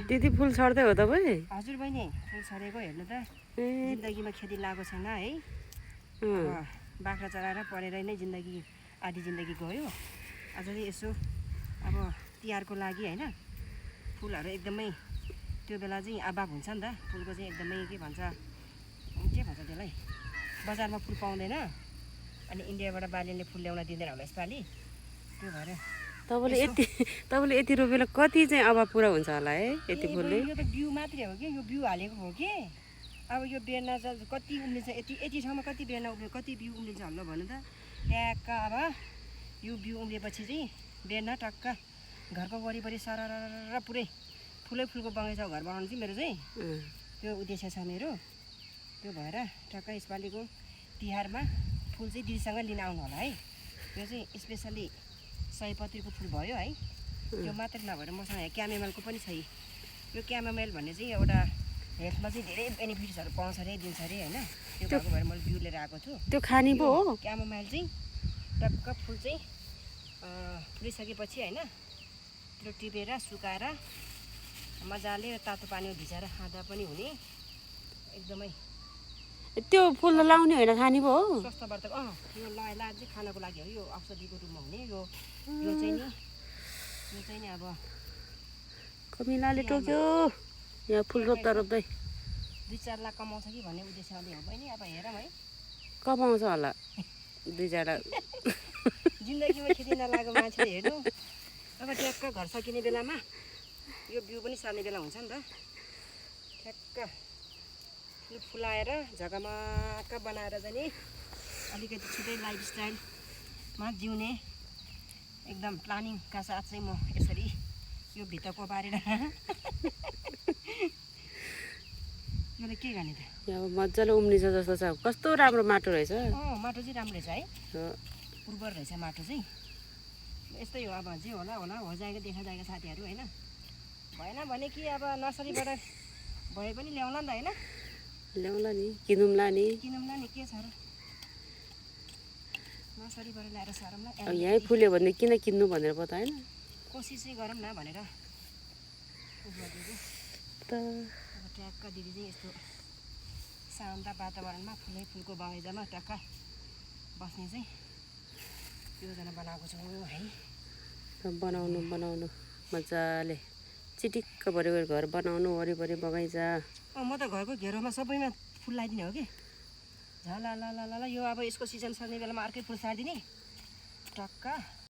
दिदी फुल छर्दै हो तपाईँ? हजुर बहिनी फुल छरेको हेर्नु त जिन्दगीमा खेती लागेको छैन है। अब बाख्रा चराएर पढेर नै जिन्दगी आधी जिन्दगी गयो। अझ यसो अब तिहारको लागि होइन फुलहरू एकदमै त्यो बेला चाहिँ अभाव हुन्छ नि त फुलको चाहिँ एकदमै के भन्छ त्यसलाई बजारमा फुल पाउँदैन अनि इन्डियाबाट बालीले फुल ल्याउन दिँदैन होला यसपालि त्यो भएर तपाईँले यति रोपेर कति चाहिँ अभाव पुरा हुन्छ होला है यति फुलले? यो त बिउ मात्रै हो कि यो बिउ हालेको हो कि अब यो बेर्ना चाहिँ कति उम्लिन्छ यति ठाउँमा कति बेर्ना उम्लिन्छ कति बिउ उम्लिन्छ होला भन्नु त ट्याक्क अब यो बिउ उम्लिएपछि चाहिँ बेर्ना टक्क घरको वरिपरि सरर पुरै फुलै फुलको बगैँचा घर बनाउनु चाहिँ मेरो चाहिँ त्यो उद्देश्य छ मेरो। त्यो भएर टक्क यसपालिको तिहारमा फुल चाहिँ दिदीसँग लिन आउनु होला है। यो चाहिँ स्पेसली सयपत्रीको फुल भयो है। त्यो मात्रै नभएर मसँग क्यामेमलको पनि छ। यो क्यामेमल भन्ने चाहिँ एउटा हेल्थमा चाहिँ धेरै बेनिफिट्सहरू पाउँछ अरे दिन्छ अरे होइन। त्यो भएको भएर मैले बिउ लिएर आएको छु। त्यो खाने पो हो क्यामेमल चाहिँ टक्क फुल चाहिँ फुलिसकेपछि होइन त्यो टिपेर सुकाएर मजाले तातो पानीमा भिजाएर खाँदा पनि हुने एकदमै। त्यो फुल लाउने होइन खाने पो हो? स्वास्थ्य वर्धक यो लाएर चाहिँ खानको लागि हो। यो औषधिको रूपमा हुने यो चाहिँ नि अब कमिलाले टोक्यो यहाँ फुल रोप्दा रोप्दै 2-4 लाख कमाउँछ कि भन्ने उद्देश्यले हो बहिनी। अब हेरौँ है कमाउँछ होला 2-4 लाख। जिन्दगीमा खेती नलागेको मान्छेले हेर्नु अब ट्याक्क घर सकिने बेलामा यो बिउ पनि सार्ने बेला हुन्छ नि त ठ्याक्क फुल फुलाएर झगमक्क बनाएर जाने अलिकति छुट्टै लाइफस्टाइलमा जिउने एकदम प्लानिङका साथ चाहिँ म यसरी यो भित्रको बारेर मैले के गर्ने त अब मजाले उम्लिन्छ जस्तो छ। कस्तो राम्रो माटो रहेछ। माटो चाहिँ राम्रो रहेछ है उर्वर रहेछ माटो चाहिँ। यस्तै हो अब जे होला हो जाएगा देखा जाएगा साथीहरू होइन। भएन भने कि अब नर्सरीबाट भए पनि ल्याउला नि त होइन। ल्याउला नि किनौँला नि के छ र नर्सरीबाट ल्याएर सारौँला। यहीँ फुल्यो भने किन किन्नु भनेर पो त होइन। कोसिस चाहिँ गरौँ न भनेर त अब ट्याक्क दिदी चाहिँ यस्तो शान्त वातावरणमा फुलै फुलको बगैँचामा टक्क बस्ने चाहिँ योजना बनाएको छु है। बनाउनु मजाले चिटिक्क भरि घर बनाउनु वरिपरि बगैँचा। म त घरको घेरोमा सबैमा फुल लगाइदिने हो कि झला ल यो अब यसको सिजन सर्ने बेलामा अर्कै फुल सारिदिने टक्क